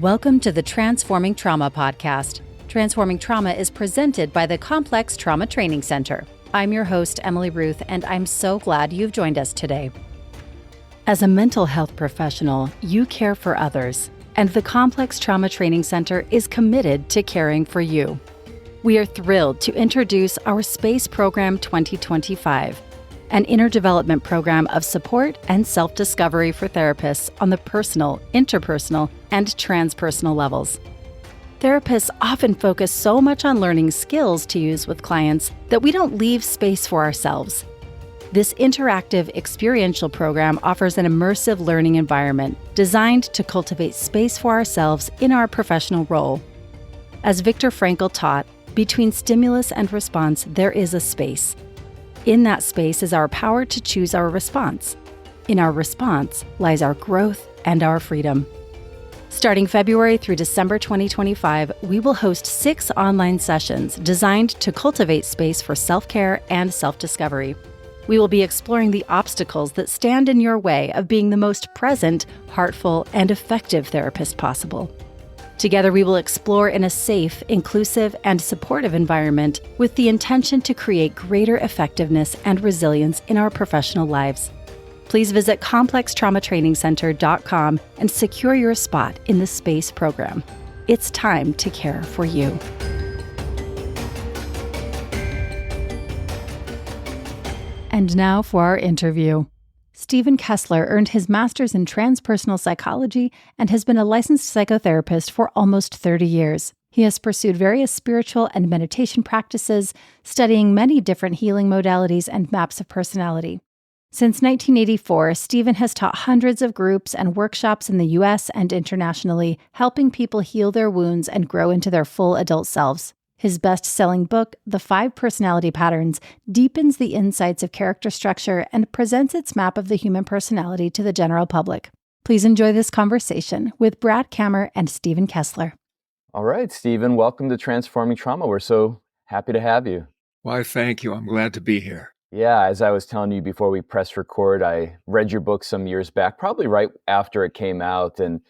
Welcome to the Transforming Trauma podcast. Transforming Trauma is presented by the Complex Trauma Training Center. I'm your host, Emily Ruth, and I'm so glad you've joined us today. As a mental health professional, you care for others, and the Complex Trauma Training Center is committed to caring for you. We are thrilled to introduce our Space Program 2025, an inner development program of support and self-discovery for therapists on the personal, interpersonal, and transpersonal levels. Therapists often focus so much on learning skills to use with clients that we don't leave space for ourselves. This interactive experiential program offers an immersive learning environment designed to cultivate space for ourselves in our professional role. As Viktor Frankl taught, between stimulus and response, there is a space. In that space is our power to choose our response. In our response lies our growth and our freedom. Starting February through December 2025, we will host 6 online sessions designed to cultivate space for self-care and self-discovery. We will be exploring the obstacles that stand in your way of being the most present, heartful, and effective therapist possible. Together, we will explore in a safe, inclusive, and supportive environment with the intention to create greater effectiveness and resilience in our professional lives. Please visit complextraumatrainingcenter.com and secure your spot in the SPACE program. It's time to care for you. And now for our interview. Steven Kessler earned his master's in transpersonal psychology and has been a licensed psychotherapist for almost 30 years. He has pursued various spiritual and meditation practices, studying many different healing modalities and maps of personality. Since 1984, Steven has taught hundreds of groups and workshops in the U.S. and internationally, helping people heal their wounds and grow into their full adult selves. His best-selling book, The 5 Personality Patterns, deepens the insights of character structure and presents its map of the human personality to the general public. Please enjoy this conversation with Brad Kammer and Steven Kessler. All right, Steven, welcome to Transforming Trauma. We're so happy to have you. Why, thank you. I'm glad to be here. Yeah, as I was telling you before we press record, I read your book some years back, probably right after it came out, and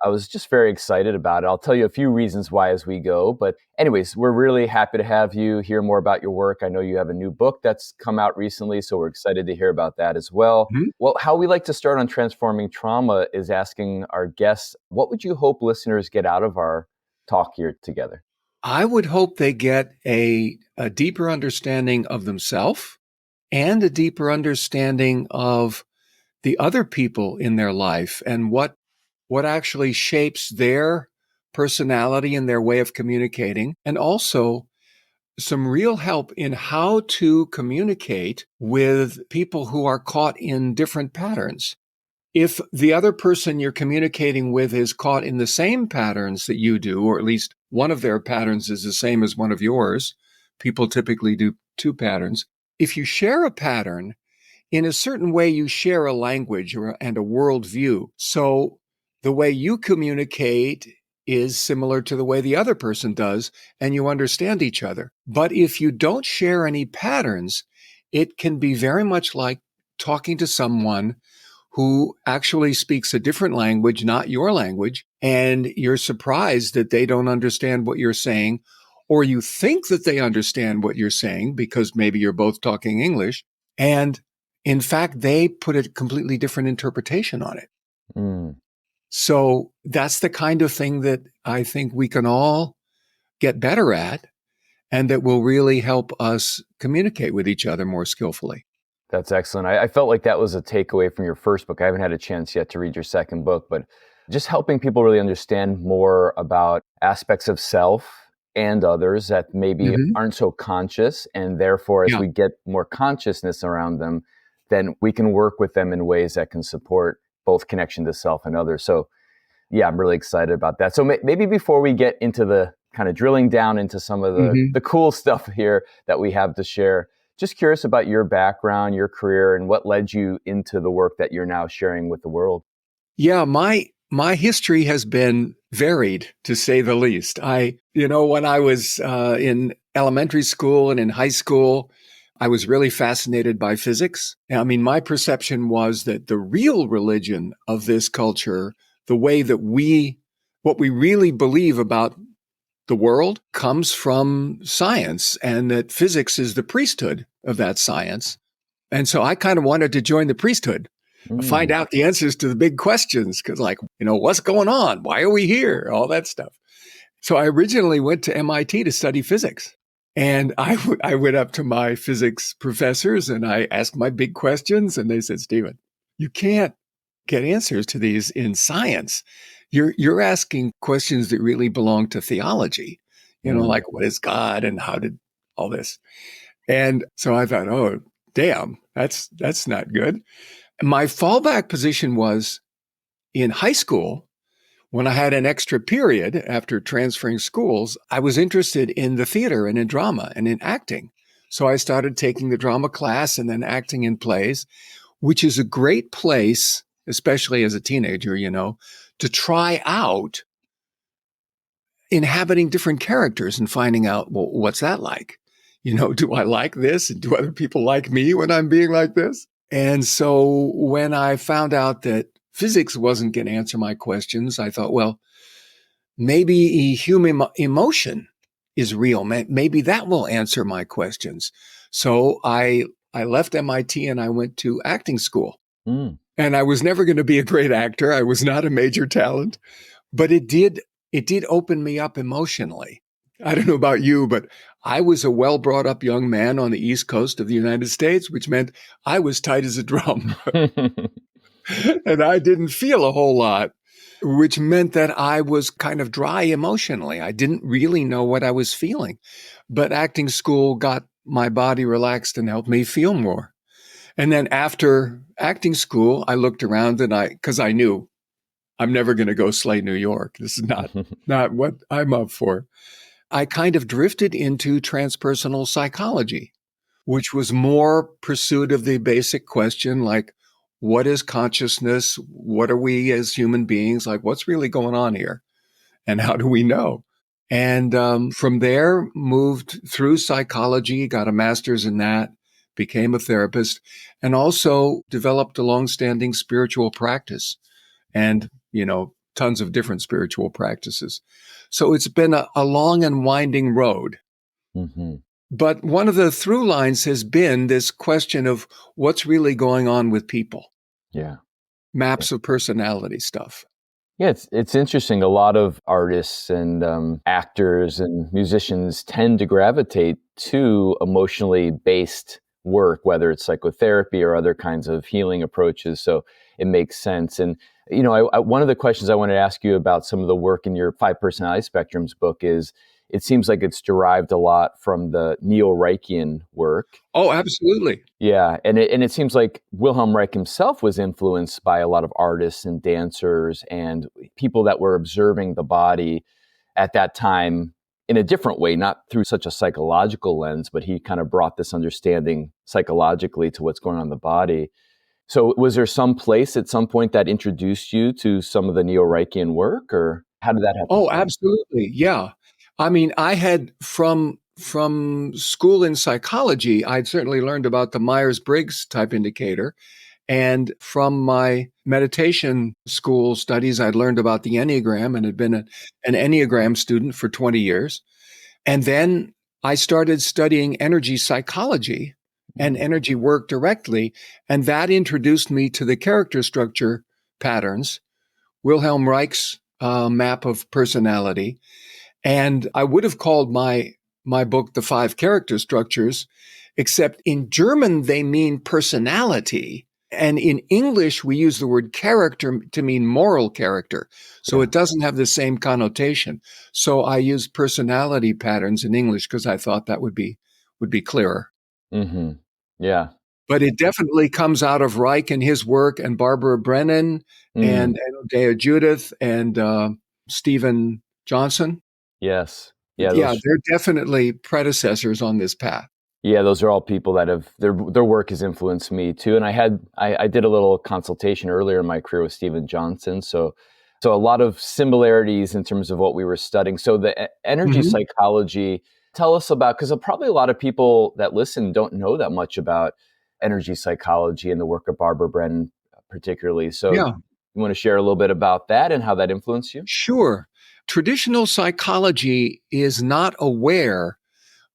I was just very excited about it. I'll tell you a few reasons why as we go. But anyways, we're really happy to have you hear more about your work. I know you have a new book that's come out recently, so we're excited to hear about that as well. Mm-hmm. Well, how we like to start on Transforming Trauma is asking our guests, what would you hope listeners get out of our talk here together? I would hope they get a deeper understanding of themselves and a deeper understanding of the other people in their life and what actually shapes their personality and their way of communicating, and also some real help in how to communicate with people who are caught in different patterns. If the other person you're communicating with is caught in the same patterns that you do, or at least one of their patterns is the same as one of yours, people typically do 2 patterns. If you share a pattern, in a certain way you share a language and a worldview. So the way you communicate is similar to the way the other person does, and you understand each other. But if you don't share any patterns, it can be very much like talking to someone who actually speaks a different language, not your language, and you're surprised that they don't understand what you're saying, or you think that they understand what you're saying because maybe you're both talking English, and in fact, they put a completely different interpretation on it. So that's the kind of thing that I think we can all get better at, and that will really help us communicate with each other more skillfully. That's excellent. I felt like that was a takeaway from your first book. I haven't had a chance yet to read your second book, but just helping people really understand more about aspects of self and others that maybe aren't so conscious. And therefore, as we get more consciousness around them, then we can work with them in ways that can support both connection to self and others. So yeah, I'm really excited about that. So maybe before we get into the kind of drilling down into some of the cool stuff here that we have to share, just curious about your background, your career, and what led you into the work that you're now sharing with the world. Yeah, my history has been varied, to say the least. When I was in elementary school and in high school, I was really fascinated by physics. I mean, my perception was that the real religion of this culture, the way that we what we really believe about the world comes from science, and that physics is the priesthood of that science. And so I kind of wanted to join the priesthood, find out the answers to the big questions, because what's going on? Why are we here? All that stuff. So I originally went to MIT to study physics. And I went up to my physics professors and I asked my big questions. And they said, Steven, you can't get answers to these in science. You're asking questions that really belong to theology, like what is God and how did all this? And so I thought, oh, damn, that's not good. My fallback position was in high school. When I had an extra period after transferring schools, I was interested in the theater and in drama and in acting. So I started taking the drama class and then acting in plays, which is a great place, especially as a teenager, to try out inhabiting different characters and finding out, well, what's that like? Do I like this? And do other people like me when I'm being like this? And so when I found out that physics wasn't going to answer my questions, I thought, well, maybe human emotion is real. Maybe that will answer my questions. So I left MIT and I went to acting school. And I was never going to be a great actor. I was not a major talent, but it did open me up emotionally. I don't know about you, but I was a well-brought up young man on the East Coast of the United States, which meant I was tight as a drum. And I didn't feel a whole lot, which meant that I was kind of dry emotionally. I didn't really know what I was feeling. But acting school got my body relaxed and helped me feel more. And then after acting school, I looked around and because I knew I'm never going to go slay New York. This is not what I'm up for. I kind of drifted into transpersonal psychology, which was more pursuit of the basic question, like, what is consciousness? What are we as human beings? Like, what's really going on here? And how do we know? And from there, moved through psychology, got a master's in that, became a therapist, and also developed a longstanding spiritual practice and, tons of different spiritual practices. So it's been a long and winding road. Mm-hmm. But one of the through lines has been this question of what's really going on with people. Yeah. Maps of personality stuff. Yeah, it's interesting. A lot of artists and actors and musicians tend to gravitate to emotionally based work, whether it's psychotherapy or other kinds of healing approaches. So it makes sense. And, one of the questions I wanted to ask you about some of the work in your 5 Personality Spectrums book is, it seems like it's derived a lot from the Neo-Reichian work. Oh, absolutely. Yeah. And it seems like Wilhelm Reich himself was influenced by a lot of artists and dancers and people that were observing the body at that time in a different way, not through such a psychological lens, but he kind of brought this understanding psychologically to what's going on in the body. So was there some place at some point that introduced you to some of the Neo-Reichian work, or how did that happen? Oh, absolutely. Yeah. I mean, I had from school in psychology, I'd certainly learned about the Myers-Briggs type indicator. And from my meditation school studies, I'd learned about the Enneagram and had been an Enneagram student for 20 years. And then I started studying energy psychology and energy work directly. And that introduced me to the character structure patterns, Wilhelm Reich's map of personality. And I would have called my book The 5 Character Structures, except in German, they mean personality. And in English, we use the word character to mean moral character. So it doesn't have the same connotation. So I used personality patterns in English because I thought that would be clearer. Mm-hmm. Yeah. But it definitely comes out of Reich and his work, and Barbara Brennan and Dea Judith and Stephen Johnson. Yes. Yeah, they're definitely predecessors on this path. Yeah, those are all people that have their work has influenced me too. And I did a little consultation earlier in my career with Stephen Johnson. So a lot of similarities in terms of what we were studying. So the energy psychology, tell us about, because probably a lot of people that listen don't know that much about energy psychology and the work of Barbara Brennan particularly. So you want to share a little bit about that and how that influenced you? Sure. Traditional psychology is not aware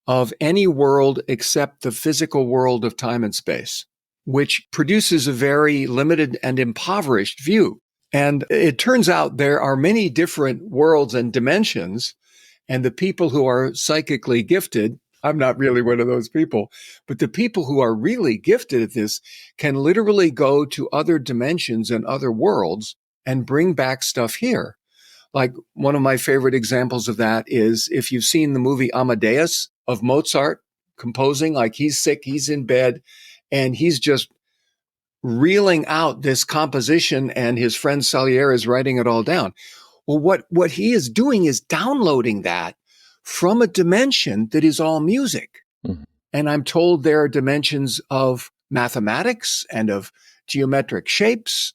of any world except the physical world of time and space, which produces a very limited and impoverished view. And it turns out there are many different worlds and dimensions, and the people who are psychically gifted, I'm not really one of those people, but the people who are really gifted at this can literally go to other dimensions and other worlds and bring back stuff here. Like one of my favorite examples of that is if you've seen the movie Amadeus of Mozart composing, like he's sick, he's in bed, and he's just reeling out this composition, and his friend Salieri is writing it all down. Well, what he is doing is downloading that from a dimension that is all music. Mm-hmm. And I'm told there are dimensions of mathematics and of geometric shapes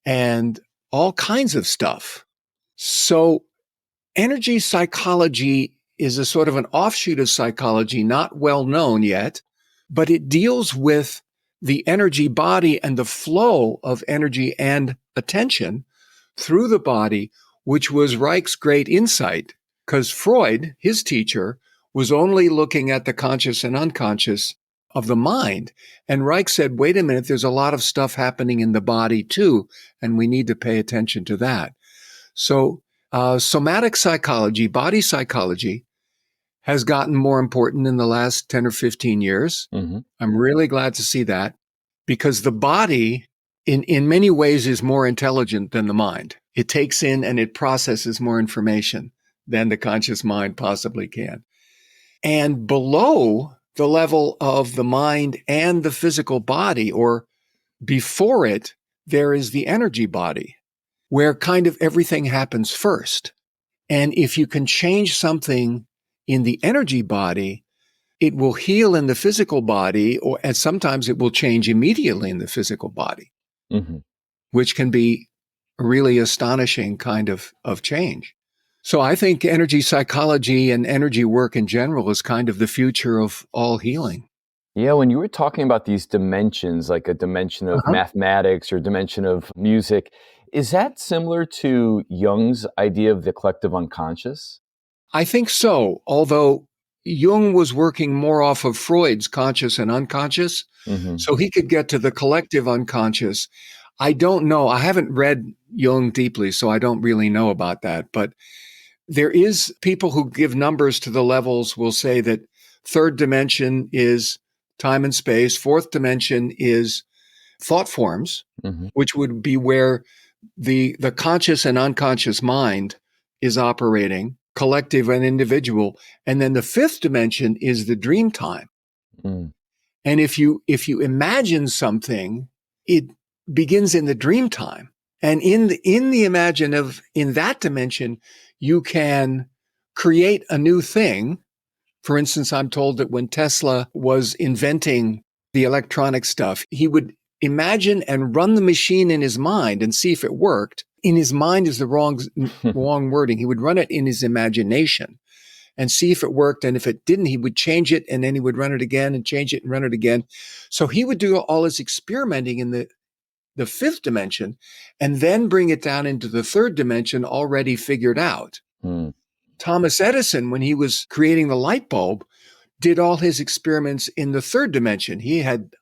and all kinds of stuff. So energy psychology is a sort of an offshoot of psychology, not well known yet, but it deals with the energy body and the flow of energy and attention through the body, which was Reich's great insight, because Freud, his teacher, was only looking at the conscious and unconscious of the mind. And Reich said, wait a minute, there's a lot of stuff happening in the body too, and we need to pay attention to that. So somatic psychology, body psychology, has gotten more important in the last 10 or 15 years. Mm-hmm. I'm really glad to see that, because the body in many ways is more intelligent than the mind. It takes in and it processes more information than the conscious mind possibly can. And below the level of the mind and the physical body, or before it, there is the energy body, where kind of everything happens first. And if you can change something in the energy body, it will heal in the physical body, and sometimes it will change immediately in the physical body, mm-hmm. which can be a really astonishing kind of change. So I think energy psychology and energy work in general is kind of the future of all healing. Yeah, when you were talking about these dimensions, like a dimension of mathematics or dimension of music, is that similar to Jung's idea of the collective unconscious? I think so, although Jung was working more off of Freud's conscious and unconscious, mm-hmm. so he could get to the collective unconscious. I don't know. I haven't read Jung deeply, so I don't really know about that. But there is people who give numbers to the levels will say that third dimension is time and space. Fourth dimension is thought forms, mm-hmm. which would be where the conscious and unconscious mind is operating, collective and individual. And then the fifth dimension is the dream time. Mm. And if you imagine something, it begins in the dream time. And in that dimension, you can create a new thing. For instance, I'm told that when Tesla was inventing the electronic stuff, he would imagine and run the machine in his mind and see if it worked. In his mind is the wrong wording. He would run it in his imagination and see if it worked. And if it didn't, he would change it, and then he would run it again and change it and run it again. So he would do all his experimenting in the fifth dimension and then bring it down into the third dimension already figured out. Mm. Thomas Edison, when he was creating the light bulb, did all his experiments in the third dimension. He had,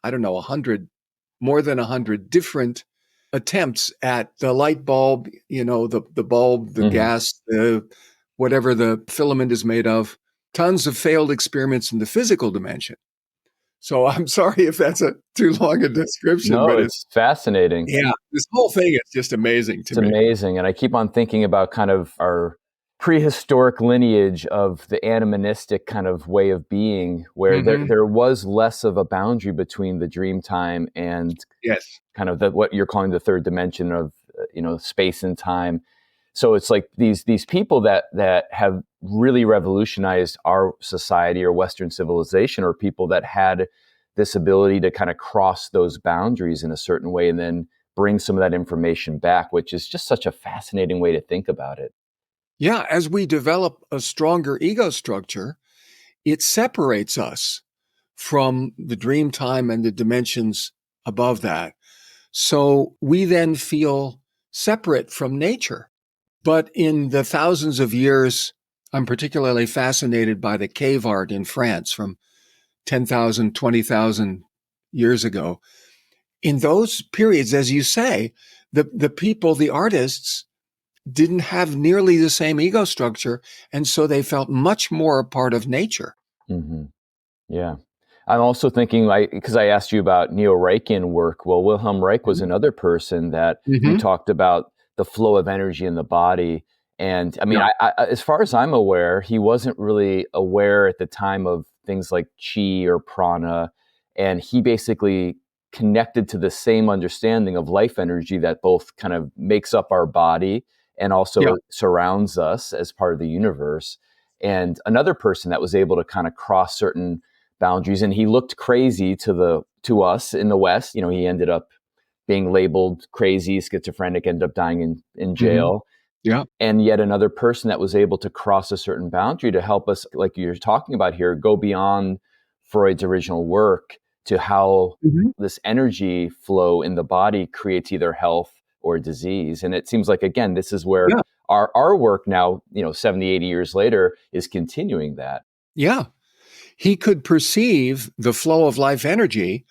more than 100 different attempts at the light bulb, the bulb, the mm-hmm. gas, whatever the filament is made of, tons of failed experiments in the physical dimension. So I'm sorry if that's too long a description. No, but it's fascinating. Yeah, this whole thing is just amazing to me. It's amazing. And I keep on thinking about kind of our prehistoric lineage of the animistic kind of way of being, where mm-hmm. there was less of a boundary between the dream time and kind of what you're calling the third dimension of space and time. So it's like these people that have really revolutionized our society or Western civilization, or people that had this ability to kind of cross those boundaries in a certain way and then bring some of that information back, which is just such a fascinating way to think about it. Yeah, as we develop a stronger ego structure, it separates us from the dream time and the dimensions above that. So we then feel separate from nature. But in the thousands of years, I'm particularly fascinated by the cave art in France from 10,000, 20,000 years ago. In those periods, as you say, the people, the artists, didn't have nearly the same ego structure, and so they felt much more a part of nature. Mm-hmm. Yeah. I'm also thinking, because I asked you about Neo-Reichian work. Well, Wilhelm Reich was another person that who talked about the flow of energy in the body. And I mean, Yeah. as far as I'm aware, he wasn't really aware at the time of things like chi or prana. And he basically connected to the same understanding of life energy that both kind of makes up our body and also Yeah. surrounds us as part of the universe. And another person that was able to kind of cross certain boundaries, and he looked crazy to us in the West. You know, he ended up being labeled crazy, schizophrenic, ended up dying in jail. Yeah. And yet another person that was able to cross a certain boundary to help us, like you're talking about here, go beyond Freud's original work to how this energy flow in the body creates either health or disease. And it seems like, again, this is where Yeah. our work now, 70, 80 years later, is continuing that. Yeah. He could perceive the flow of life energy,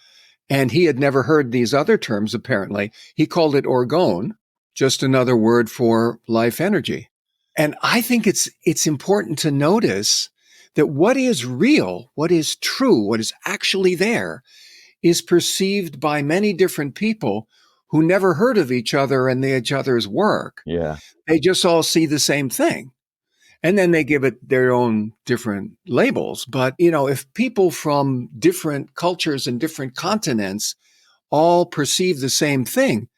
and he had never heard these other terms, apparently. He called it orgone, just another word for life energy. And I think it's important to notice that what is real, what is true, what is actually there is perceived by many different people who never heard of each other and each other's work. Yeah. They just all see the same thing. And then they give it their own different labels. But, if people from different cultures and different continents all perceive the same thing,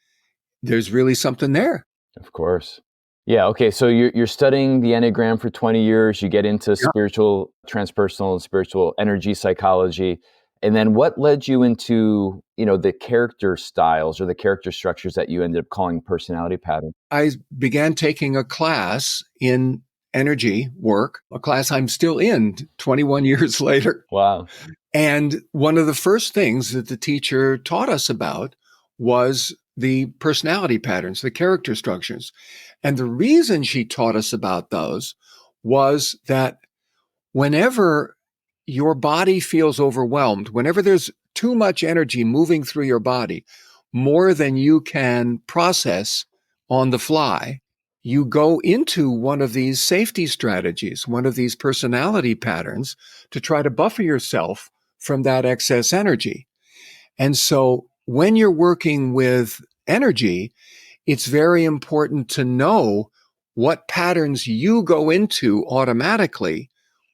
there's really something there. Of course. Yeah. Okay. So you're studying the Enneagram for 20 years. You get into spiritual, transpersonal, and spiritual energy psychology. And then what led you into, the character styles or the character structures that you ended up calling personality pattern? I began taking a class in energy work, a class I'm still in 21 years later. Wow. And one of the first things that the teacher taught us about was the personality patterns, the character structures. And the reason she taught us about those was that whenever your body feels overwhelmed, whenever there's too much energy moving through your body, more than you can process on the fly, you go into one of these safety strategies, one of these personality patterns to try to buffer yourself from that excess energy. And so when you're working with energy, it's very important to know what patterns you go into automatically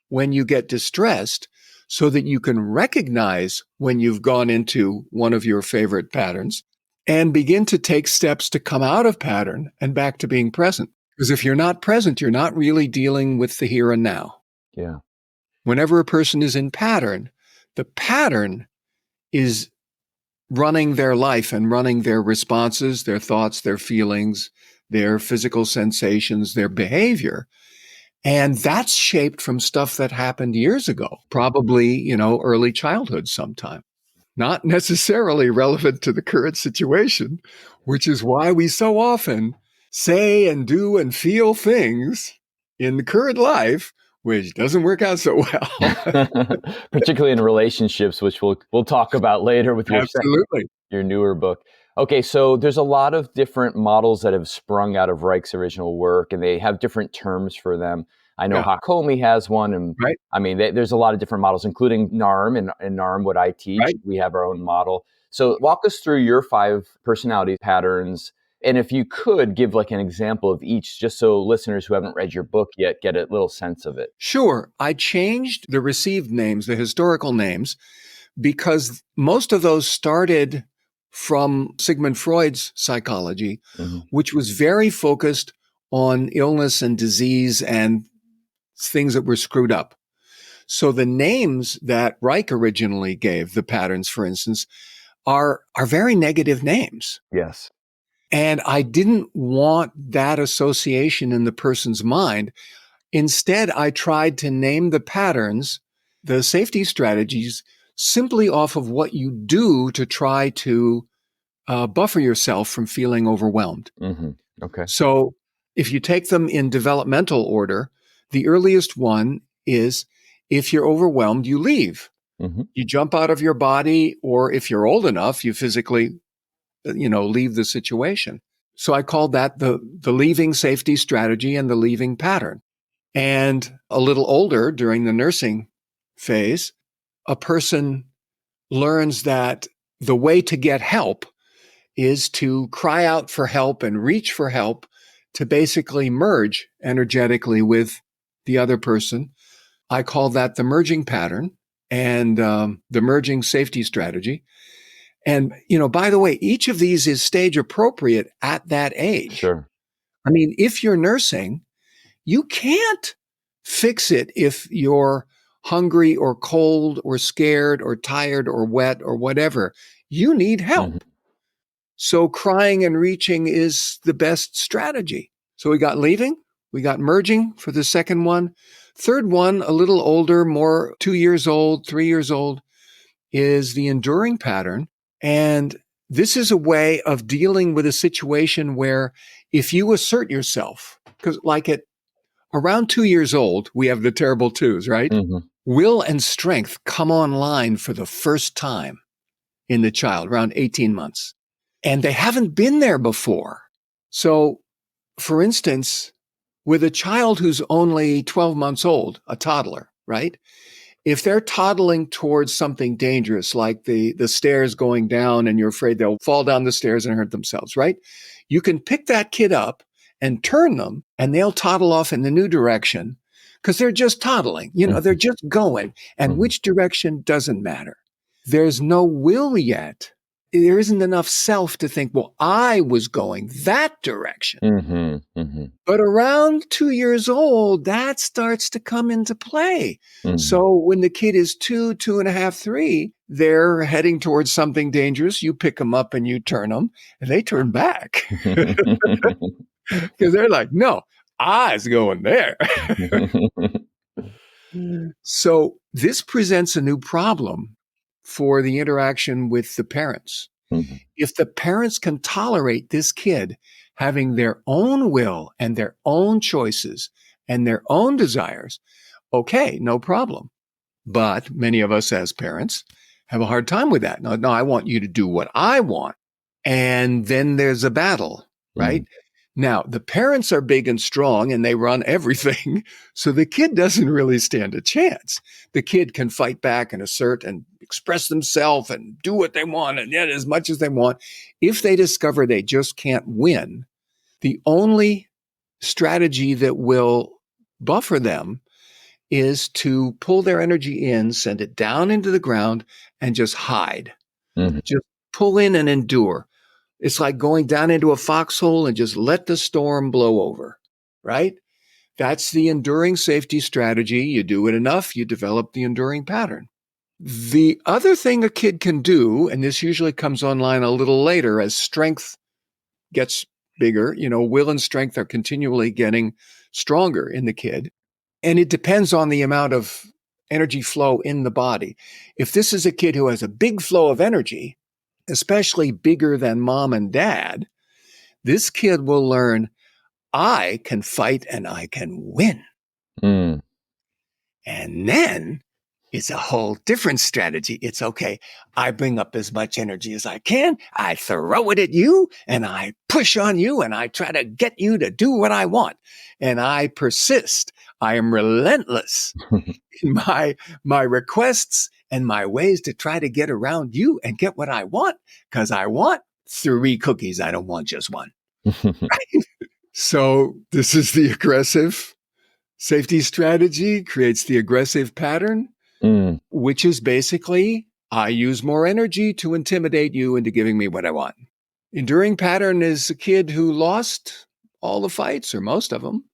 when you get distressed so that you can recognize when you've gone into one of your favorite patterns and begin to take steps to come out of pattern and back to being present. Because if you're not present, you're not really dealing with the here and now. Yeah. Whenever a person is in pattern, the pattern is running their life and running their responses, their thoughts, their feelings, their physical sensations, their behavior. And that's shaped from stuff that happened years ago, probably, early childhood sometime. Not necessarily relevant to the current situation, which is why we so often say and do and feel things in the current life, which doesn't work out so well. Particularly in relationships, which we'll talk about later with your newer book. Okay, so there's a lot of different models that have sprung out of Reich's original work, and they have different terms for them. I know Hakomi has one, and I mean, there's a lot of different models, including NARM, and NARM, what I teach. Right. We have our own model. So walk us through your 5 personality patterns, and if you could give like an example of each, just so listeners who haven't read your book yet get a little sense of it. Sure. I changed the received names, the historical names, because most of those started from Sigmund Freud's psychology, which was very focused on illness and disease and things that were screwed up. So the names that Reich originally gave, the patterns, for instance, are very negative names. Yes. And I didn't want that association in the person's mind. Instead, I tried to name the patterns, the safety strategies, simply off of what you do to try to buffer yourself from feeling overwhelmed. Okay. So if you take them in developmental order, the earliest one is if you're overwhelmed, you leave. Mm-hmm. You jump out of your body, or if you're old enough, you physically, leave the situation. So I called that the leaving safety strategy and the leaving pattern. And a little older, during the nursing phase, a person learns that the way to get help is to cry out for help and reach for help, to basically merge energetically with the other person. I call that the merging pattern and the merging safety strategy. And, by the way, each of these is stage appropriate at that age. Sure. I mean, if you're nursing, you can't fix it if you're hungry or cold or scared or tired or wet or whatever. You need help. Mm-hmm. So crying and reaching is the best strategy. So we got leaving, we got merging for the second one. Third one, a little older, more 2 years old, 3 years old, is the enduring pattern. And this is a way of dealing with a situation where if you assert yourself, because like at around 2 years old, we have the terrible twos, right? Mm-hmm. Will and strength come online for the first time in the child, around 18 months. And they haven't been there before. So, for instance, with a child who's only 12 months old, a toddler, right? If they're toddling towards something dangerous, like the stairs going down and you're afraid they'll fall down the stairs and hurt themselves, right? You can pick that kid up and turn them and they'll toddle off in the new direction because they're just toddling, they're just going. And which direction doesn't matter. There's no will yet. There isn't enough self to think, well, I was going that direction. Mm-hmm. Mm-hmm. But around 2 years old, that starts to come into play. Mm-hmm. So when the kid is 2, 2.5, 3, they're heading towards something dangerous. You pick them up and you turn them, and they turn back. Because they're like, no, I was going there. So this presents a new problem for the interaction with the parents. Mm-hmm. If the parents can tolerate this kid having their own will and their own choices and their own desires, okay, no problem. But many of us as parents have a hard time with that. No, I want you to do what I want. And then there's a battle, right? Mm-hmm. Now, the parents are big and strong and they run everything. So the kid doesn't really stand a chance. The kid can fight back and assert and express themselves and do what they want and get as much as they want. If they discover they just can't win, the only strategy that will buffer them is to pull their energy in, send it down into the ground, and just hide. Mm-hmm. Just pull in and endure. It's like going down into a foxhole and just let the storm blow over, right? That's the enduring safety strategy. You do it enough, you develop the enduring pattern. The other thing a kid can do, and this usually comes online a little later as strength gets bigger, will and strength are continually getting stronger in the kid. And it depends on the amount of energy flow in the body. If this is a kid who has a big flow of energy, especially bigger than mom and dad, this kid will learn, I can fight and I can win. Mm. And then it's a whole different strategy. It's okay. I bring up as much energy as I can. I throw it at you and I push on you and I try to get you to do what I want. And I persist. I am relentless in my requests and my ways to try to get around you and get what I want, because I want 3 cookies. I don't want just one. Right? So this is the aggressive safety strategy, creates the aggressive pattern, which is basically, I use more energy to intimidate you into giving me what I want. Enduring pattern is a kid who lost all the fights or most of them.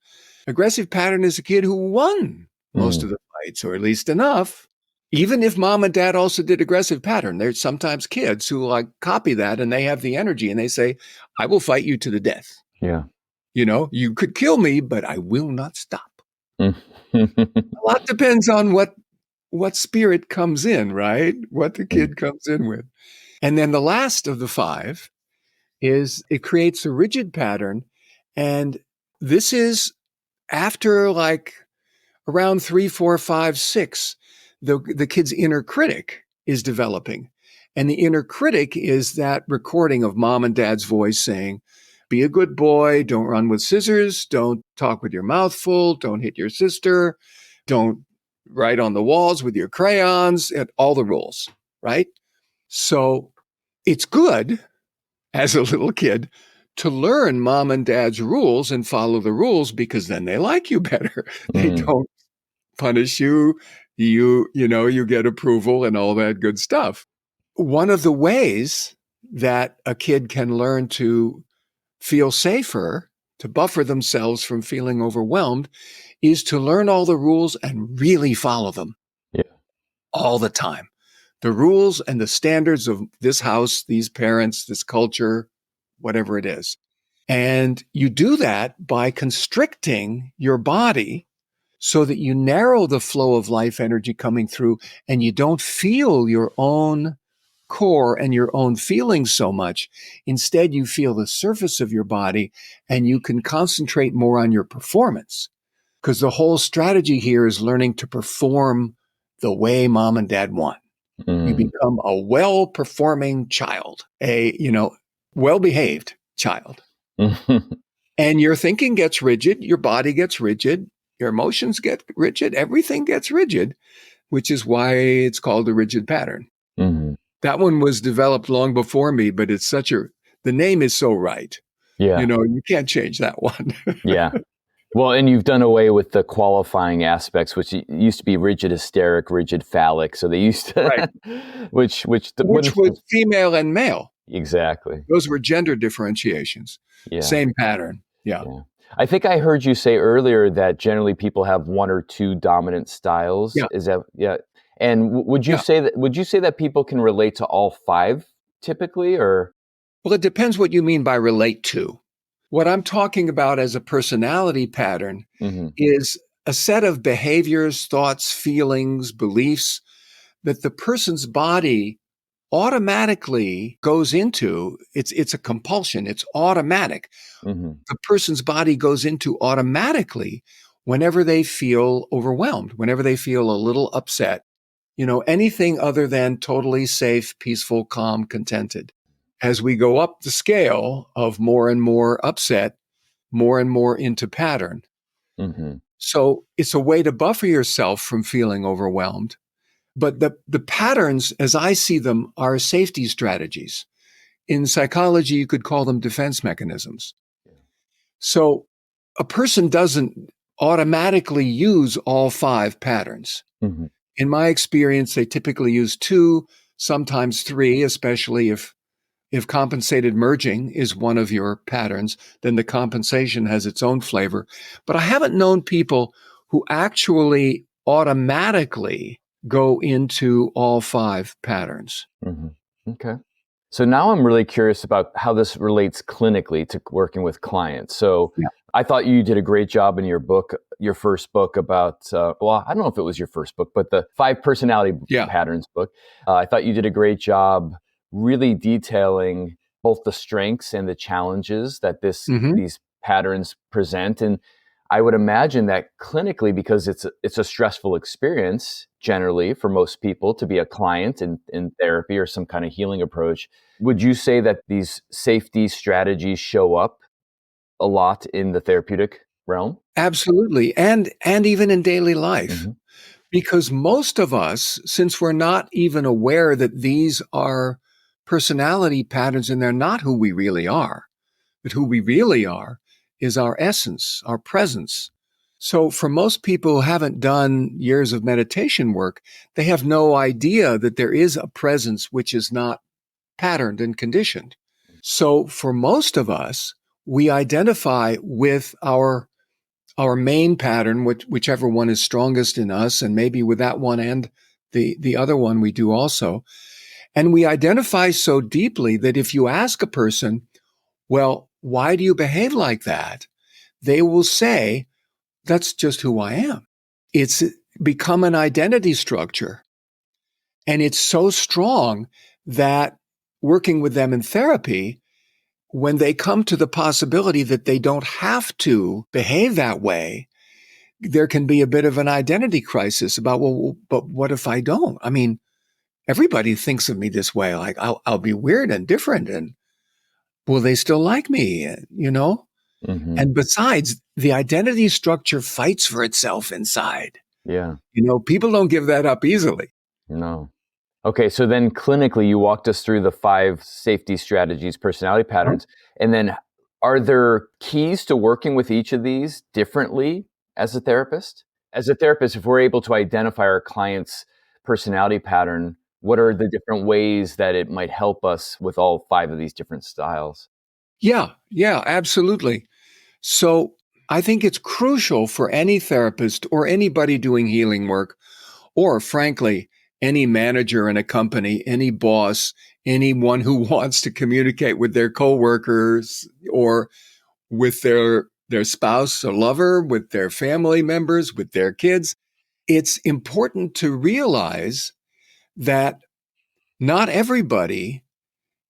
Aggressive pattern is a kid who won most of the fights, or at least enough. Even if mom and dad also did aggressive pattern, there's sometimes kids who copy that and they have the energy and they say, I will fight you to the death. Yeah. You could kill me, but I will not stop. A lot depends on what spirit comes in, right? What the kid comes in with. And then the last of the 5 is it creates a rigid pattern. And this is after like around 3, 4, 5, 6, the kid's inner critic is developing. And the inner critic is that recording of mom and dad's voice saying, be a good boy, don't run with scissors, don't talk with your mouth full, don't hit your sister, don't write on the walls with your crayons, and all the rules, right? So it's good as a little kid to learn mom and dad's rules and follow the rules, because then they like you better. They don't punish you. You get approval and all that good stuff. One of the ways that a kid can learn to feel safer, to buffer themselves from feeling overwhelmed, is to learn all the rules and really follow them all the time. The rules and the standards of this house, these parents, this culture, whatever it is. And you do that by constricting your body so that you narrow the flow of life energy coming through, and you don't feel your own core and your own feelings so much. Instead, you feel the surface of your body, and you can concentrate more on your performance. Because the whole strategy here is learning to perform the way mom and dad want. You become a well-performing child, a well-behaved child. And your thinking gets rigid, your body gets rigid, your emotions get rigid, everything gets rigid, which is why it's called a rigid pattern. That one was developed long before me, but the name is so right. Yeah. You can't change that one. Yeah. Well, and you've done away with the qualifying aspects, which used to be rigid hysteric, rigid phallic. So they used to, right. which was female and male. Exactly. Those were gender differentiations. Yeah. Same pattern. Yeah. I think I heard you say earlier that generally people have one or two dominant styles. Yeah. Is that, yeah. And would you say that people can relate to all five typically, or? Well, it depends what you mean by relate to. What I'm talking about as a personality pattern is a set of behaviors, thoughts, feelings, beliefs that the person's body automatically goes into. It's a compulsion. It's automatic. The person's body goes into automatically whenever they feel overwhelmed, whenever they feel a little upset, anything other than totally safe, peaceful, calm, contented. As we go up the scale of more and more upset, more and more into pattern. So it's a way to buffer yourself from feeling overwhelmed. But the patterns, as I see them, are safety strategies. In psychology, you could call them defense mechanisms. So a person doesn't automatically use all five patterns. In my experience, they typically use 2, sometimes 3, especially if compensated merging is one of your patterns, then the compensation has its own flavor. But I haven't known people who actually automatically go into all 5 patterns. Okay. So now I'm really curious about how this relates clinically to working with clients. So I thought you did a great job in your book, your first book about, I don't know if it was your first book, but the 5 personality patterns book. I thought you did a great job really detailing both the strengths and the challenges that these patterns present. And I would imagine that clinically, because it's a stressful experience generally for most people to be a client in therapy or some kind of healing approach, would you say that these safety strategies show up a lot in the therapeutic realm? Absolutely. And even in daily life. Because most of us, since we're not even aware that these are personality patterns and they're not who we really are, but who we really are is our essence, our presence. So for most people who haven't done years of meditation work, they have no idea that there is a presence which is not patterned and conditioned. So for most of us, we identify with our main pattern, whichever one is strongest in us, and maybe with that one and the other one we do also. And we identify so deeply that if you ask a person, well, why do you behave like that? They will say, that's just who I am. It's become an identity structure. And it's so strong that working with them in therapy, when they come to the possibility that they don't have to behave that way, there can be a bit of an identity crisis about, well, but what if I don't? I mean, everybody thinks of me this way. Like I'll be weird and different, and will they still like me? You know? Mm-hmm. And besides, the identity structure fights for itself inside. Yeah. You know, people don't give that up easily. No. Okay, so then clinically, you walked us through the 5 safety strategies, personality patterns. And then are there keys to working with each of these differently as a therapist? As a therapist, if we're able to identify our client's personality pattern, what are the different ways that it might help us with all 5 of these different styles? Yeah, absolutely. So I think it's crucial for any therapist or anybody doing healing work, or frankly, any manager in a company, any boss, anyone who wants to communicate with their coworkers or with their spouse or lover, with their family members, with their kids. It's important to realize that not everybody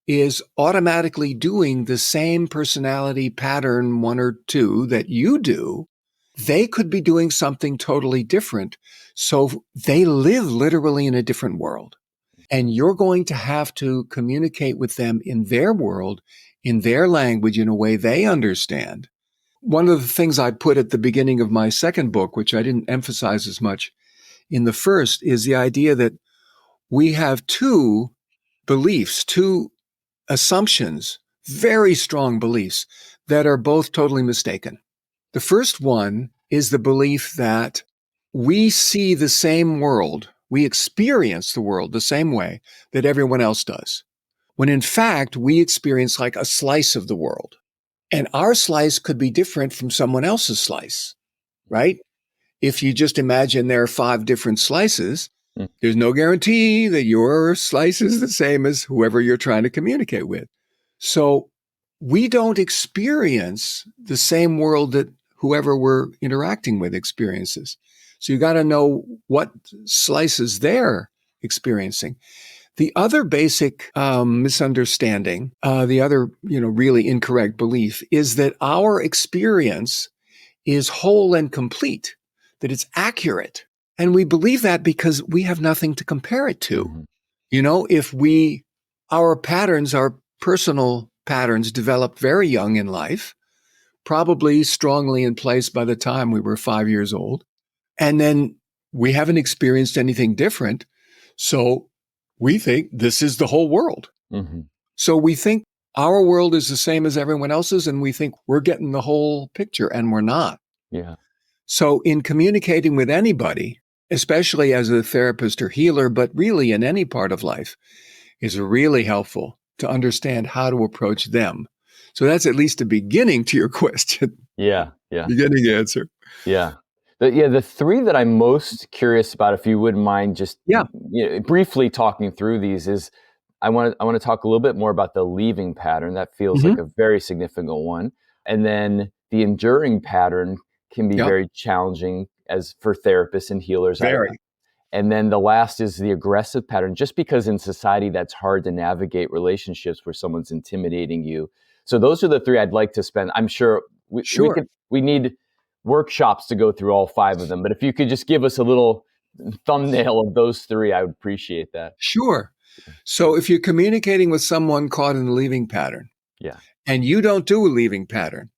is automatically doing the same personality pattern 1 or 2 that you do. They could be doing something totally different. So they live literally in a different world. And you're going to have to communicate with them in their world, in their language, in a way they understand. One of the things I put at the beginning of my second book, which I didn't emphasize as much in the first, is the idea that we have 2 beliefs, 2 assumptions, very strong beliefs that are both totally mistaken. The first one is the belief that we see the same world, we experience the world the same way that everyone else does, when in fact we experience like a slice of the world. And our slice could be different from someone else's slice, right? If you just imagine there are 5 different slices, there's no guarantee that your slice is the same as whoever you're trying to communicate with. So we don't experience the same world that whoever we're interacting with experiences. So you got to know what slices they're experiencing. The other basic misunderstanding, the other really incorrect belief is that our experience is whole and complete, that it's accurate. And we believe that because we have nothing to compare it to. Mm-hmm. You know, if our patterns, our personal patterns developed very young in life, probably strongly in place by the time we were 5 years old. And then we haven't experienced anything different. So we think this is the whole world. Mm-hmm. So we think our world is the same as everyone else's, and we think we're getting the whole picture, and we're not. Yeah. So in communicating with anybody, especially as a therapist or healer, but really in any part of life, is really helpful to understand how to approach them. So that's at least a beginning to your question. Yeah. Beginning answer. Yeah. The 3 that I'm most curious about, if you wouldn't mind just briefly talking through these, is I want to talk a little bit more about the leaving pattern. That feels like a very significant one. And then the enduring pattern can be very challenging as for therapists and healers. Very. And then the last is the aggressive pattern, just because in society that's hard to navigate relationships where someone's intimidating you. So those are the 3 I'd like to spend. I'm sure we need workshops to go through all 5 of them. But if you could just give us a little thumbnail of those 3, I would appreciate that. Sure. So if you're communicating with someone caught in a leaving pattern, and you don't do a leaving pattern,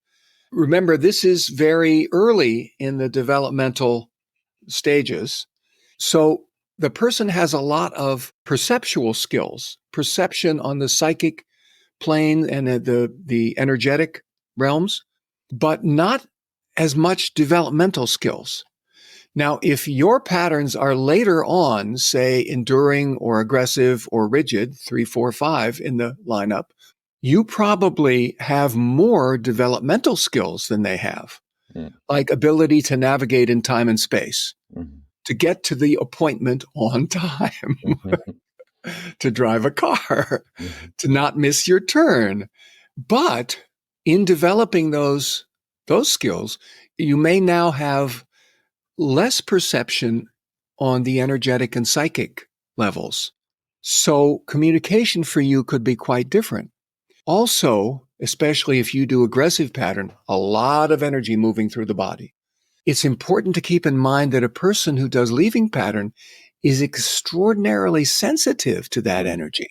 remember, this is very early in the developmental stages. So the person has a lot of perceptual skills, perception on the psychic plane and the energetic realms, but not as much developmental skills. Now, if your patterns are later on, say enduring or aggressive or rigid, 3, 4, 5 in the lineup, you probably have more developmental skills than they have, like ability to navigate in time and space, to get to the appointment on time, to drive a car, to not miss your turn. But in developing those skills, you may now have less perception on the energetic and psychic levels. So communication for you could be quite different. Also, especially if you do aggressive pattern, a lot of energy moving through the body. It's important to keep in mind that a person who does leaving pattern is extraordinarily sensitive to that energy.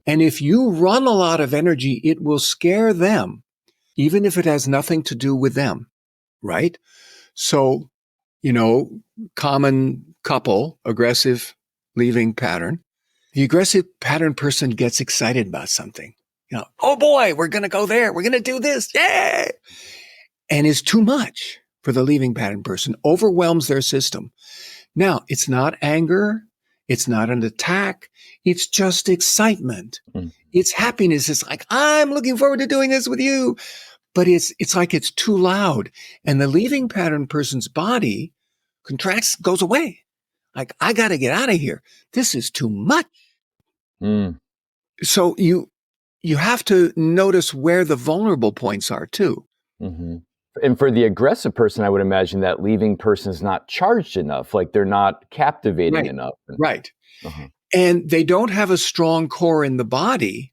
And if you run a lot of energy, it will scare them, even if it has nothing to do with them, right? So, common couple, aggressive leaving pattern. The aggressive pattern person gets excited about something. Oh boy, we're going to go there. We're going to do this. Yay! And is too much for the leaving pattern person, overwhelms their system. Now, it's not anger. It's not an attack. It's just excitement. It's happiness. It's like, I'm looking forward to doing this with you. But it's like it's too loud. And the leaving pattern person's body contracts, goes away. Like, I got to get out of here. This is too much. So you have to notice where the vulnerable points are too. Mm-hmm. And for the aggressive person, I would imagine that leaving person is not charged enough, like they're not captivating enough. Right. And they don't have a strong core in the body.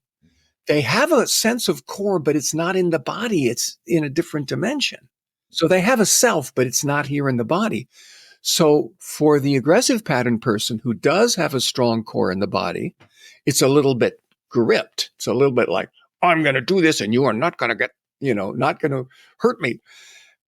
They have a sense of core, but it's not in the body. It's in a different dimension. So they have a self, but it's not here in the body. So for the aggressive pattern person who does have a strong core in the body, it's a little bit gripped. It's a little bit like, I'm going to do this and you are not going to get, not going to hurt me.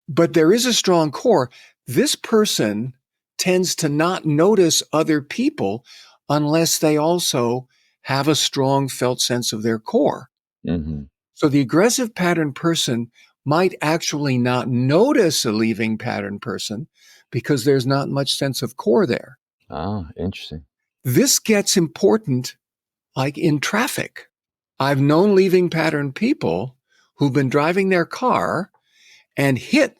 But there is a strong core. This person tends to not notice other people unless they also have a strong felt sense of their core. Mm-hmm. So the aggressive pattern person might actually not notice a leaving pattern person because there's not much sense of core there. Oh, interesting. This gets important like in traffic. I've known leaving pattern people who've been driving their car and hit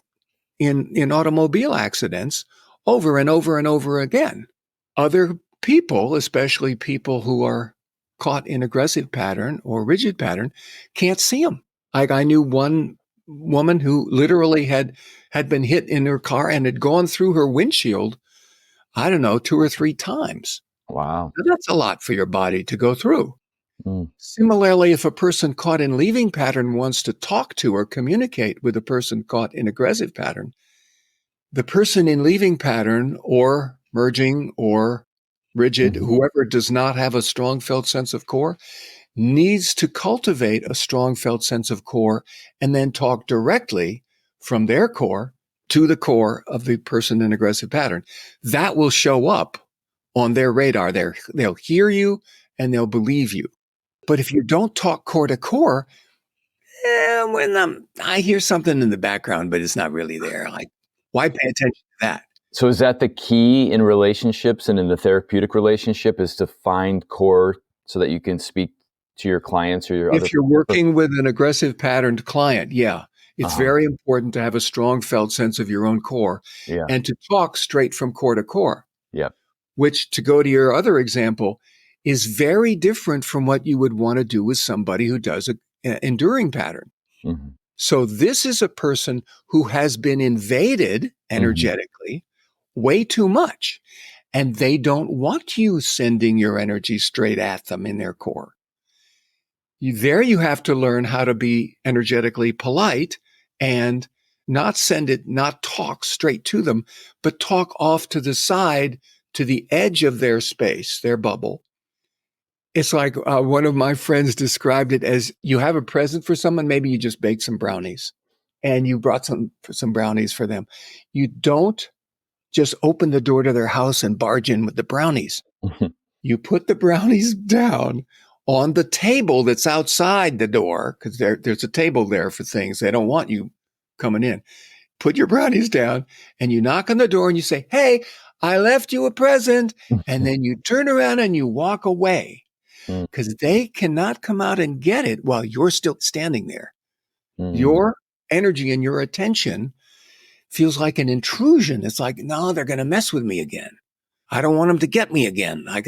in automobile accidents over and over and over again. Other people, especially people who are caught in aggressive pattern or rigid pattern, can't see them. Like I knew one woman who literally had been hit in her car and had gone through her windshield, 2 or 3 times. Wow. Now, that's a lot for your body to go through. Similarly, if a person caught in leaving pattern wants to talk to or communicate with a person caught in aggressive pattern, the person in leaving pattern or merging or rigid, whoever does not have a strong felt sense of core, needs to cultivate a strong felt sense of core and then talk directly from their core to the core of the person in aggressive pattern. That will show up on their radar. They'll hear you and they'll believe you. But if you don't talk core to core, when I hear something in the background, but it's not really there. Like, why pay attention to that? So is that the key in relationships and in the therapeutic relationship is to find core so that you can speak to your clients or your If you're working with an aggressive patterned client, it's very important to have a strong felt sense of your own core and to talk straight from core to core. Yeah. Which, to go to your other example, is very different from what you would want to do with somebody who does an enduring pattern. Mm-hmm. So this is a person who has been invaded energetically way too much, and they don't want you sending your energy straight at them in their core. You have to learn how to be energetically polite and not talk straight to them, but talk off to the side to the edge of their space, their bubble. It's like one of my friends described it as you have a present for someone, maybe you just baked some brownies and you brought some brownies for them. You don't just open the door to their house and barge in with the brownies. You put the brownies down on the table that's outside the door, because there's a table there for things. They don't want you coming in. Put your brownies down and you knock on the door and you say, hey, I left you a present. And then you turn around and you walk away because they cannot come out and get it while you're still standing there. Your energy and your attention feels like an intrusion. It's like, no, they're going to mess with me again. I don't want them to get me again. Like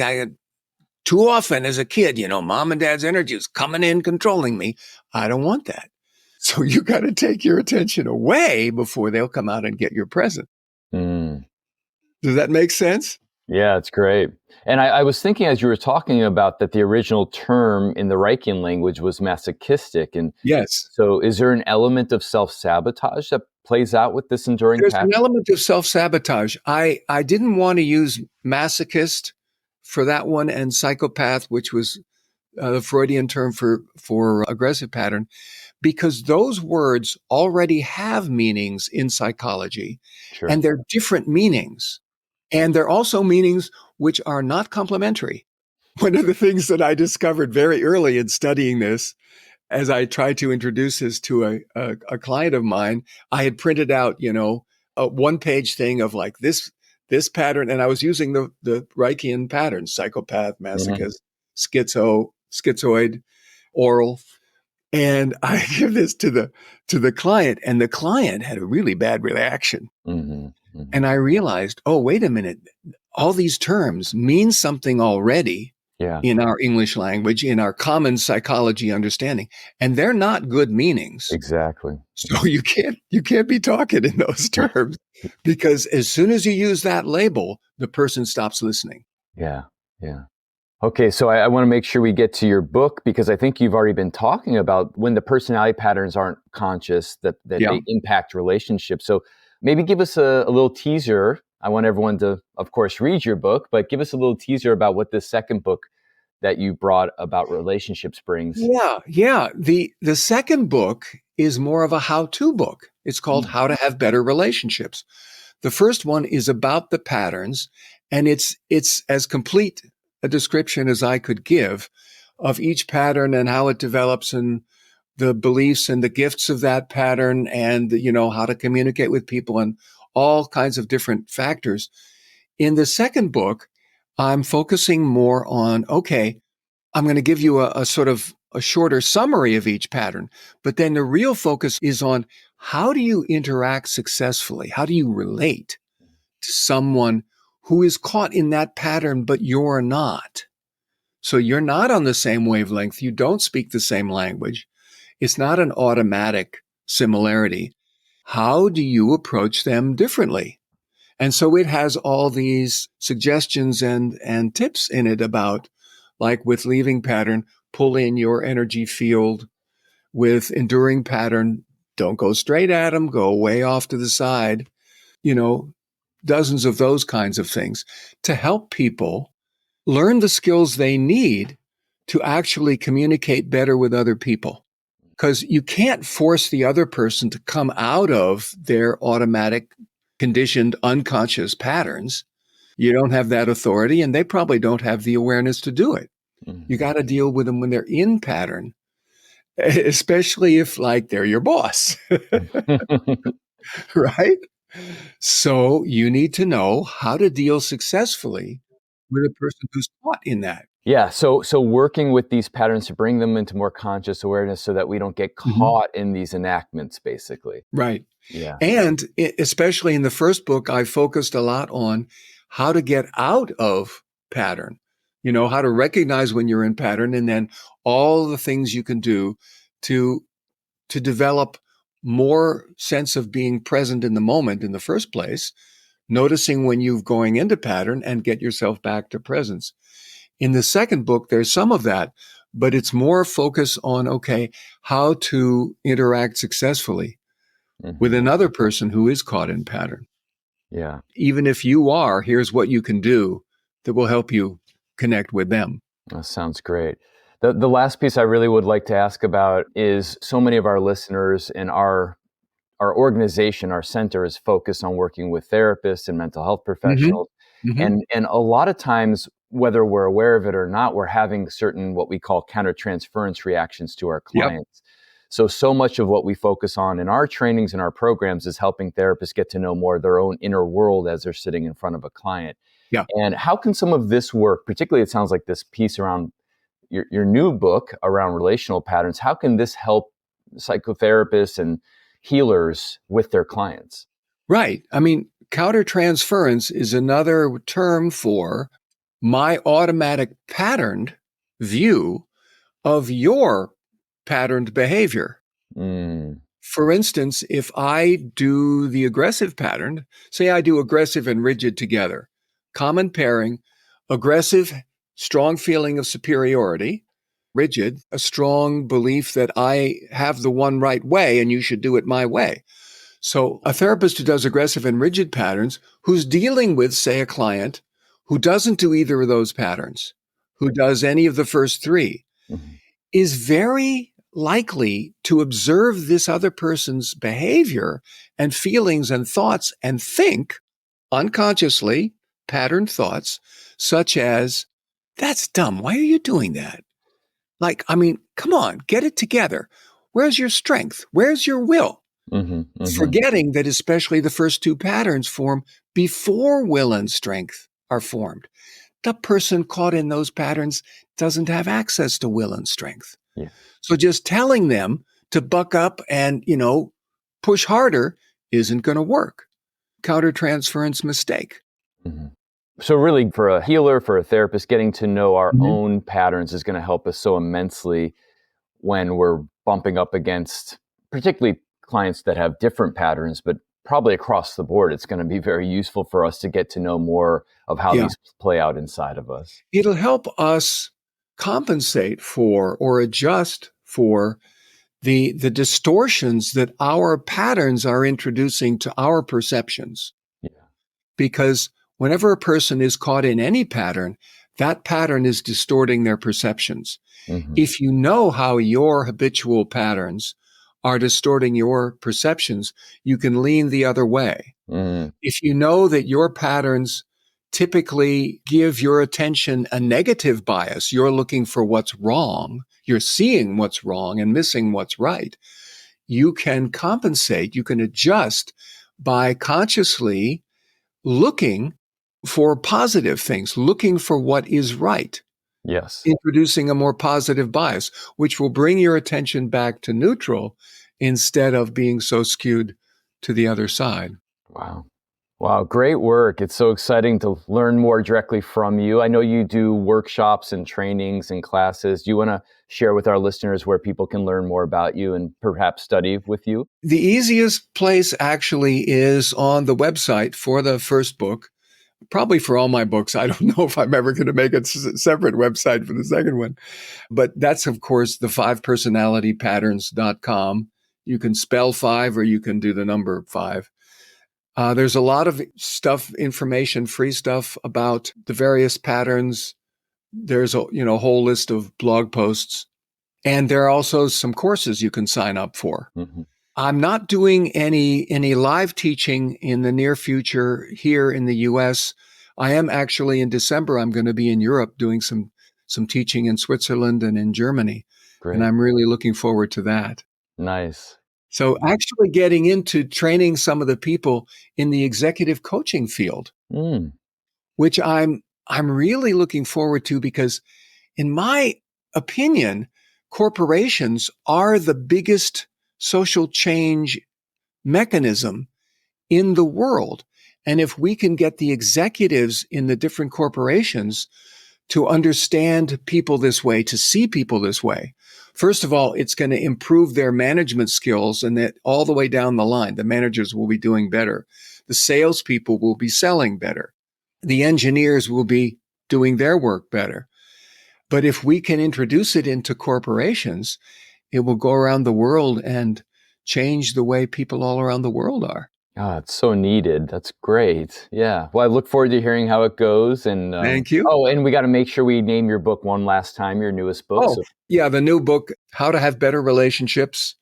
too often as a kid, mom and dad's energy is coming in, controlling me. I don't want that. So you got to take your attention away before they'll come out and get your present. Does that make sense? Yeah, it's great. And I was thinking as you were talking about that the original term in the Reichian language was masochistic. And Yes. so is there an element of self-sabotage that plays out with this enduring There's an pattern? element of self-sabotage. I didn't want to use masochist for that one and psychopath, which was the Freudian term for aggressive pattern, because those words already have meanings in psychology, Sure. and they're different meanings. And they're also meanings which are not complementary. One of the things that I discovered very early in studying this, as I tried to introduce this to a client of mine, I had printed out, a one-page thing of like this pattern, and I was using the Reichian patterns: psychopath, Hmm. masochist, schizoid, oral. And I give this to the client, and the client had a really bad reaction. Hmm. Hmm. And I realized, oh, wait a minute, all these terms mean something already Yeah, in our English language, in our common psychology understanding, and they're not good meanings. exactly. So you can't be talking in those terms, because as soon as you use that label, the person stops listening. Yeah, yeah. Okay, so I want to make sure we get to your book because I think you've already been talking about when the personality patterns aren't conscious that Yeah. they impact relationships. So maybe give us a little teaser. I want everyone to, of course, read your book, but give us a little teaser about what this second book that you brought about relationships brings. Yeah, yeah. The second book is more of a how-to book. It's called Mm. How to Have Better Relationships. The first one is about the patterns, and it's as complete a description as I could give of each pattern and how it develops and the beliefs and the gifts of that pattern and how to communicate with people and all kinds of different factors. In the second book, I'm focusing more on, okay, I'm going to give you a sort of a shorter summary of each pattern, but then the real focus is on how do you interact successfully? How do you relate to someone who is caught in that pattern, but you're not? So you're not on the same wavelength. You don't speak the same language. It's not an automatic similarity. How do you approach them differently? And so it has all these suggestions and tips in it about, like with leaving pattern, pull in your energy field. With enduring pattern, don't go straight at them, go way off to the side. You know, dozens of those kinds of things to help people learn the skills they need to actually communicate better with other people. Because you can't force the other person to come out of their automatic, conditioned, unconscious patterns. You don't have that authority, and they probably don't have the awareness to do it. You Mhm. got to deal with them when they're in pattern, especially if, like, they're your boss, right? So you need to know how to deal successfully with a person who's caught in that. Yeah, so working with these patterns to bring them into more conscious awareness so that we don't get Mhm. caught in these enactments, basically. Right. Yeah. And especially in the first book, I focused a lot on how to get out of pattern, how to recognize when you're in pattern, and then all the things you can do to develop more sense of being present in the moment in the first place, noticing when you're going into pattern and get yourself back to presence. In the second book, there's some of that, but it's more focus on, okay, how to interact successfully with Mhm. another person who is caught in pattern. Yeah. Even if you are, here's what you can do that will help you connect with them. That sounds great. The last piece I really would like to ask about is so many of our listeners and our organization, our center is focused on working with therapists and mental health Hmm. professionals. Hmm. And a lot of times, whether we're aware of it or not, we're having certain what we call countertransference reactions to our Yep. clients. So much of what we focus on in our trainings and our programs is helping therapists get to know more of their own inner world as they're sitting in front of a client. Yeah. And how can some of this work, particularly it sounds like this piece around your new book around relational patterns, how can this help psychotherapists and healers with their clients? Right. I mean, countertransference is another term for my automatic patterned view of your patterned behavior. Mm, For instance, if I do the aggressive pattern, say I do aggressive and rigid together, common pairing, aggressive, strong feeling of superiority, rigid, a strong belief that I have the one right way and you should do it my way. So a therapist who does aggressive and rigid patterns, who's dealing with, say, a client who doesn't do either of those patterns, who does any of the first three, is very likely to observe this other person's behavior and feelings and thoughts and think unconsciously patterned thoughts such as, that's dumb. Why are you doing that? Like, I mean, come on, get it together. Where's your strength? Where's your will? Forgetting that especially the first two patterns form before will and strength are formed. The person caught in those patterns doesn't have access to will and strength. Yeah. So just telling them to buck up and, push harder isn't going to work. Countertransference mistake. So really, for a healer, for a therapist, getting to know our own patterns is going to help us so immensely when we're bumping up against particularly clients that have different patterns, but probably across the board, it's going to be very useful for us to get to know more of how these play out inside of us. It'll help us compensate for or adjust for the distortions that our patterns are introducing to our perceptions. Because whenever a person is caught in any pattern, that pattern is distorting their perceptions. If you know how your habitual patterns are distorting your perceptions, you can lean the other way. If you know that your patterns typically give your attention a negative bias, you're looking for what's wrong, you're seeing what's wrong and missing what's right, you can compensate, you can adjust by consciously looking for positive things, looking for what is right. Yes. Introducing a more positive bias, which will bring your attention back to neutral instead of being so skewed to the other side. Wow. Wow, great work. It's so exciting to learn more directly from you. I know you do workshops and trainings and classes. Do you want to share with our listeners where people can learn more about you and perhaps study with you? The easiest place actually is on the website for the first book. Probably for all my books. I don't know if I'm ever going to make a separate website for the second one. But that's, of course, the 5personalitypatterns.com. You can spell 5 or you can do the number 5. There's a lot of stuff, information, free stuff about the various patterns. There's a whole list of blog posts. And there are also some courses you can sign up for. I'm not doing any live teaching in the near future here in the U.S. I am actually in December. I'm going to be in Europe doing some teaching in Switzerland and in Germany. Great. And I'm really looking forward to that. Nice. So actually getting into training some of the people in the executive coaching field, which I'm really looking forward to because in my opinion, corporations are the biggest social change mechanism in the world. And if we can get the executives in the different corporations to understand people this way, to see people this way, first of all, it's going to improve their management skills, and that all the way down the line, the managers will be doing better. The salespeople will be selling better. The engineers will be doing their work better. But if we can introduce it into corporations, it will go around the world and change the way people all around the world are. Oh, it's so needed. That's great. Yeah. Well, I look forward to hearing how it goes. And Thank you. Oh, and we got to make sure we name your book one last time, your newest book. Oh, yeah. The new book, How to Have Better Relationships,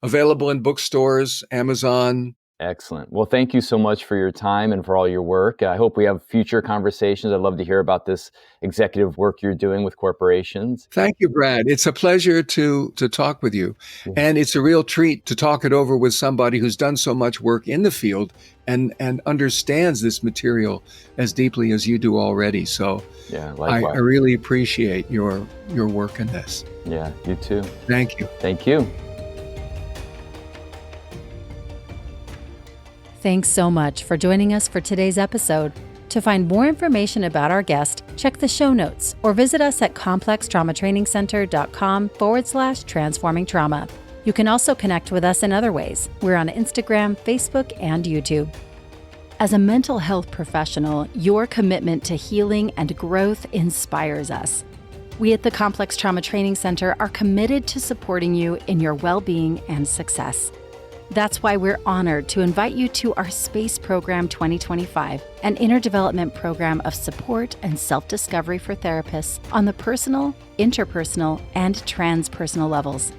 available in bookstores, Amazon. Excellent. Well, thank you so much for your time and for all your work. I hope we have future conversations. I'd love to hear about this executive work you're doing with corporations. Thank you, Brad. It's a pleasure to talk with you. Yeah. And it's a real treat to talk it over with somebody who's done so much work in the field and understands this material as deeply as you do already. So yeah, I really appreciate your work in this. Yeah, you too. Thank you. Thank you. Thanks so much for joining us for today's episode. To find more information about our guest, check the show notes or visit us at complextraumatrainingcenter.com/transforming trauma. You can also connect with us in other ways. We're on Instagram, Facebook, and YouTube. As a mental health professional, your commitment to healing and growth inspires us. We at the Complex Trauma Training Center are committed to supporting you in your well-being and success. That's why we're honored to invite you to our Space Program 2025, an inner development program of support and self-discovery for therapists on the personal, interpersonal, and transpersonal levels.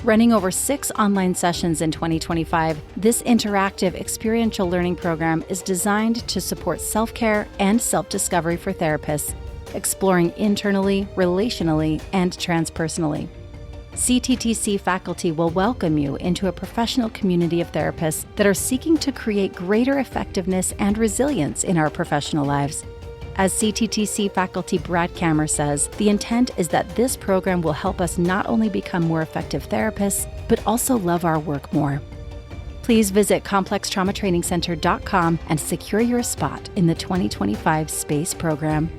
Running over 6 online sessions in 2025, this interactive experiential learning program is designed to support self-care and self-discovery for therapists, exploring internally, relationally, and transpersonally. CTTC faculty will welcome you into a professional community of therapists that are seeking to create greater effectiveness and resilience in our professional lives. As CTTC faculty Brad Kammer says, the intent is that this program will help us not only become more effective therapists, but also love our work more. Please visit ComplexTraumaTrainingCenter.com and secure your spot in the 2025 Space Program.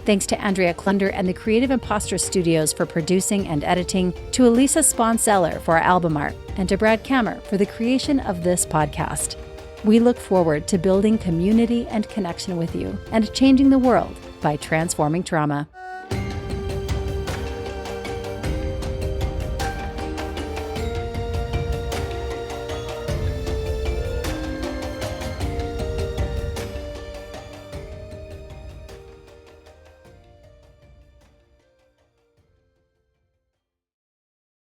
Thanks to Andrea Klunder and the Creative Imposter Studios for producing and editing, to Elisa Sponseller for our album art, and to Brad Kammer for the creation of this podcast. We look forward to building community and connection with you and changing the world by transforming trauma.